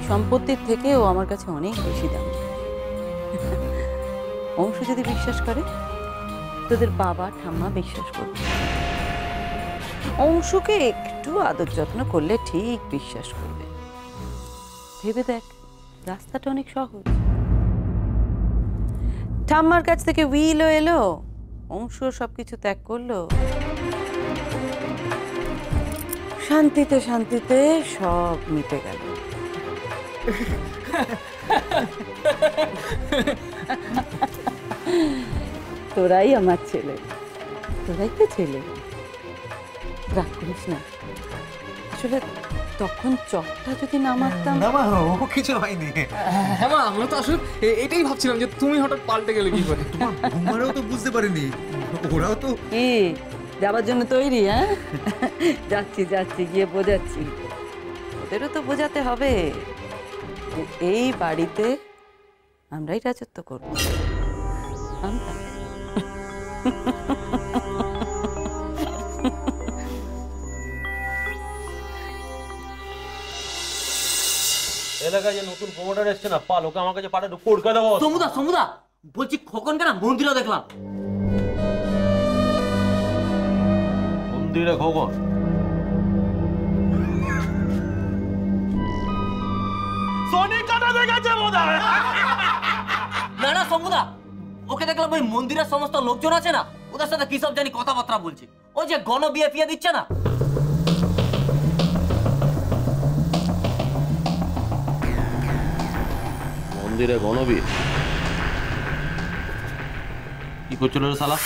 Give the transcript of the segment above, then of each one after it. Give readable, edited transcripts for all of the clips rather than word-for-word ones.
সম্পত্তির থেকেও আমার কাছে অনেক বেশি দাম। অংশ যদি বিশ্বাস করে, তোদের বাবা ঠাম্মা বিশ্বাস করবে। অংশকে একটু আদর যত্ন করলে ঠিক বিশ্বাস করবে। ভেবে দেখ, রাস্তাটা অনেক সহজ। ঠাম্মার কাছ থেকে উইলও এলো, অংশ সবকিছু ত্যাগ করলো, শান্তিতে শান্তিতে সব মিটে গেল। তোরাই আমার ছেলে, তোরাই তো ছেলে। রাগ করিস না। আসলে তখন চকটা যদি না মারতাম। না মা, ও কিছু হয়নি। হ্যাঁ মা, আমরা তো আসলে এটাই ভাবছিলাম যে তুমি হঠাৎ পাল্টে গেলে কি করে। তোমার বৌমারাও তো বুঝতে পারেনি, ওরাও তো। কি যাবার জন্য তৈরি? হ্যাঁ, যাচ্ছি যাচ্ছি, গিয়ে বোঝাচ্ছি। ওদেরও তো বোঝাতে হবে যে এই বাড়িতে আমরাই রাজত্ব করবো। আমরা এলাকায় যে নতুন প্রমোটার এসছে না, পাল, ওকে আমার কাছে পাঠাতে কোড়কা দেবো। সমুদা সমুদা বলছি, খোকনকে না মন্দিরে দেখলাম। মন্দিরে খোকন? সোনি কাটা দেখেছে বোধহয়। না না সমুদা, ওকে দেখলাম ওই মন্দিরের সমস্ত লোকজন আছে না, ওদের সাথে কি সব জানি কথাবার্তা বলছে। ওই যে গণ বিয়ে ফিয়ে দিচ্ছে না। মন্দিরে গণবীর কি করছিল রে শালা?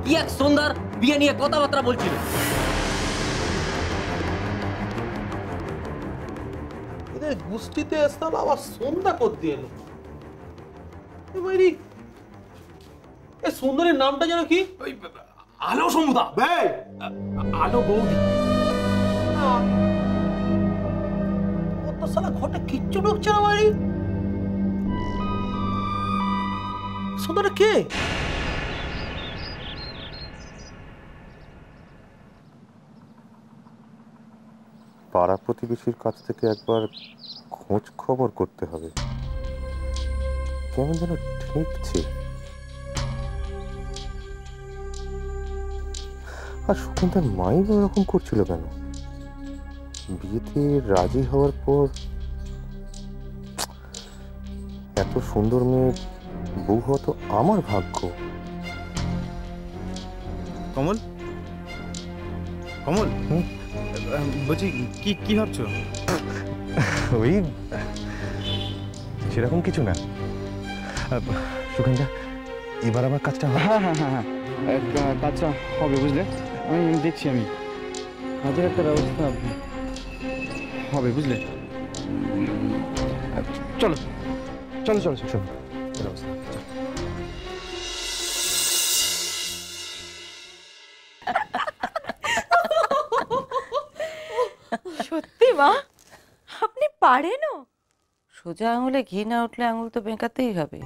কি এক সুন্দর বিয়ে নিয়ে কথাবার্তা বলছিল। এদের গোষ্ঠীতে শালা আবার সন্ধ্যা করতে এলো। এ সুন্দরীর নামটা যেন কি? আলো সমুদা, আলো বৌদি। ও তো শালা ঘটে কিচ্ছু ঢুকছে না বাড়ি। সুন্দরী কে? পাড়া প্রতিবেশীর কাছ থেকে একবার খোঁজ খবর করতে হবে। কেমন যেন ঠেকছে। আর সুকুন্তার মাই বা ওরকম করছিল কেন? বিয়েতে রাজি হওয়ার পর এত সুন্দর মেয়ে বউ হওয়া তো আমার ভাগ্য। কমল, কমল, বলছি কি কি ভাবছো? ওই সেরকম কিছু না। সুকান্তা, এবার আমার কাজটা হবে। হ্যাঁ হ্যাঁ হ্যাঁ হ্যাঁ, কাজটা হবে, বুঝলে? আমি দেখছি, আমি কাজের একটা ব্যবস্থা হবে, বুঝলে? চলো চলো চলো চলো। সত্যি মা, আপনি পারেনও? সোজা আঙুলে ঘি না উঠলে আঙুল তো বেঁকাতেই হবে।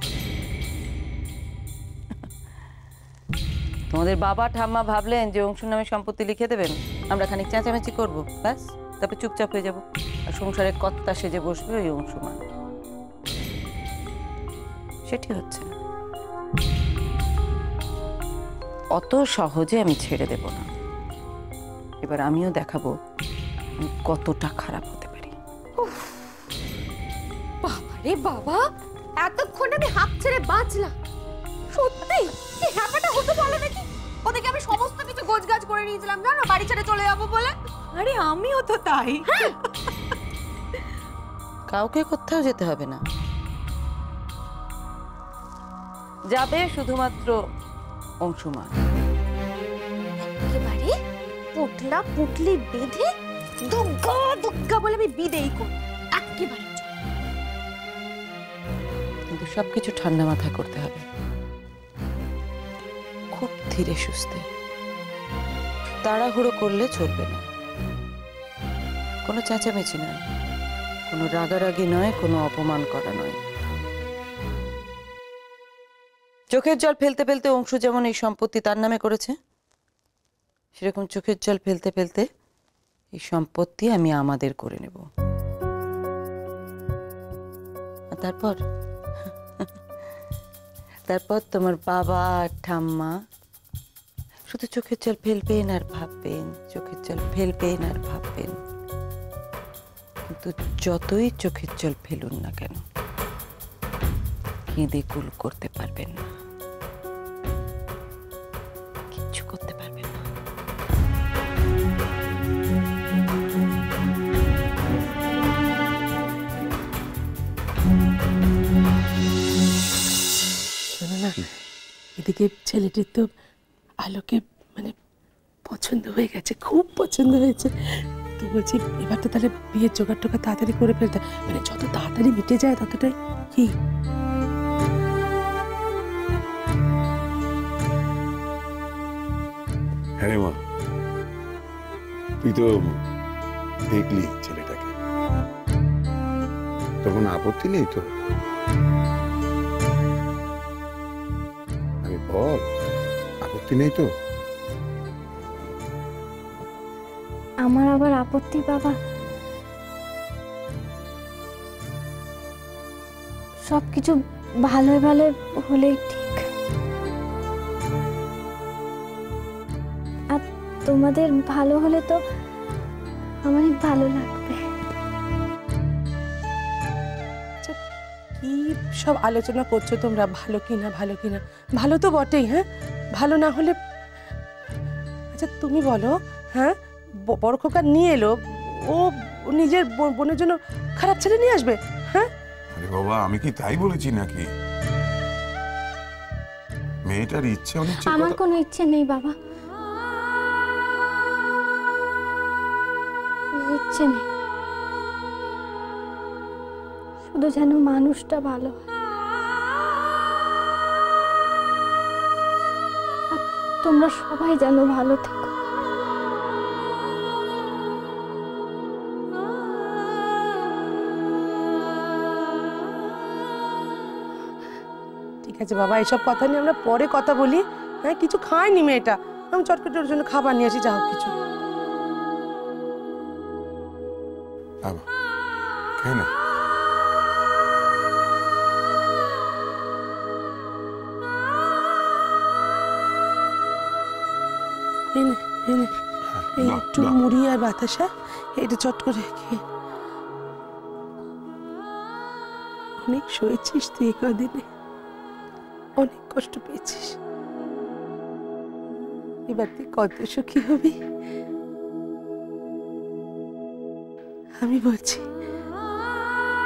তোমাদের বাবা ঠাম্মা ভাবলেন যে অংশুর নামে সম্পত্তি লিখে দেবেন, আমরা খানিক চেঁচামেচি করবো, ব্যাস, তারপর চুপচাপ হয়ে যাবো, আর সংসারে কর্তা সেজে বসবে ওই অংশুমান। সেটি হচ্ছে না। অত সহজে আমি ছেড়ে দেব না। এবার আমিও দেখাবো আমি কতটা খারাপ হতে পারি। বাবা রে বাবা, এতক্ষণ আমি হাত ছেড়ে বাঁচলাম। সত্যি কি হ্যাপাটা হতে বলে নাকি? ওদিকে আমি সমস্ত কিছু গোছগাছ করে নিয়েছিলাম, জানো, বাড়ি ছেড়ে চলে যাবো বলে। আরে আমিও তো তাই। কাউকে কোথাও যেতে হবে না, যাবে শুধুমাত্র অংশুমান। একেবারে পুটলা পুটলি বেঁধে দুগ্গা দুগ্গা বলে আমি বিদেই করি একেবারে। কিন্তু সবকিছু ঠান্ডা মাথায় করতে হবে, খুব ধীরে সুস্থে। তাড়াহুড়ো করলে চলবে না। কোনো চেঁচামেচি নয়, কোনো রাগারাগি নয়, কোনো অপমান করা নয়। চোখের জল ফেলতে ফেলতে অংশু যেমন এই সম্পত্তি তার নামে করেছে, সেরকম চোখের জল ফেলতে ফেলতে এই সম্পত্তি আমি আমাদের করে নেব। আর তারপর তোমার বাবা আর ঠাম্মা শুধু চোখের জল ফেলবেন আর ভাববেন, চোখের জল ফেলবেন আর ভাববেন। কিন্তু যতই চোখের জল ফেলুন না কেন, কেঁদে কুল করতে পারবেন না, কিচ্ছু করতে পারবেন না। শোনো না, এদিকে ছেলেটির তো আলোকে মানে পছন্দ হয়ে গেছে, খুব পছন্দ হয়েছে। তো বলছি এবার তো তাহলে বিয়ের জোগাড় টোগাড় তাড়াতাড়ি করে ফেলতে, মানে যত তাড়াতাড়ি মিটে যায় ততটাই কি। হ্যাঁ রে মা, তুই তো দেখলি ছেলেটাকে, তখন আপত্তি নেই তো? আমি বল, আপত্তি নেই তো? আমার আবার আপত্তি বাবা? সবকিছু ভালো ভালো হলেই ঠিক। আর তোমাদের ভালো হলে তো আমারই ভালো লাগবে। কি সব আলোচনা করছো তোমরা, ভালো কিনা ভালো কিনা? ভালো তো বটেই, হ্যাঁ, ভালো না হলে। আচ্ছা তুমি বলো, হ্যাঁ, বড় খোকা নিয়ে এলো, ও নিজের বোনের জন্য খারাপ ছেলে নিয়ে আসবে? হ্যাঁ আরে বাবা, আমি কি তাই বলেছি নাকি? মেয়েটার ইচ্ছে অনিচ্ছে আমার কোনো ইচ্ছে নেই বাবা, ইচ্ছে নেই, শুধু যেন মানুষটা ভালো হয়। আর তোমরা সবাই যেন ভালো থেকো। ঠিক আছে বাবা, এসব কথা নিয়ে আমরা পরে কথা বলি। হ্যাঁ, কিছু খায়নি মেয়েটা, আমি চটকট ওর জন্য খাবার নিয়ে আসি, যা হোক কিছু। বাবা খেয়ে না। এনে এনে এই একটু মুড়ি আর বাতাসা, এটা চট করে খেয়ে। অনেক সয়েছিস তুই কদিনে, অনেক কষ্ট পেয়েছিস, এবার তুই কত সুখী হবি আমি বলছি,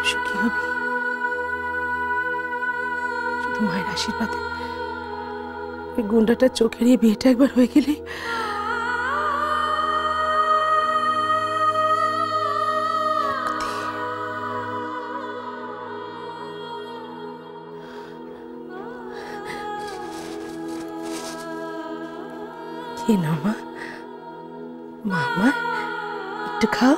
সুখী হবি। শুধু মায়ের আশীর্বাদে ওই গুন্ডাটা চোখ এড়িয়ে বিয়েটা একবার হয়ে গেলেই খেয়ে নাও মা, মামা একটু খাও।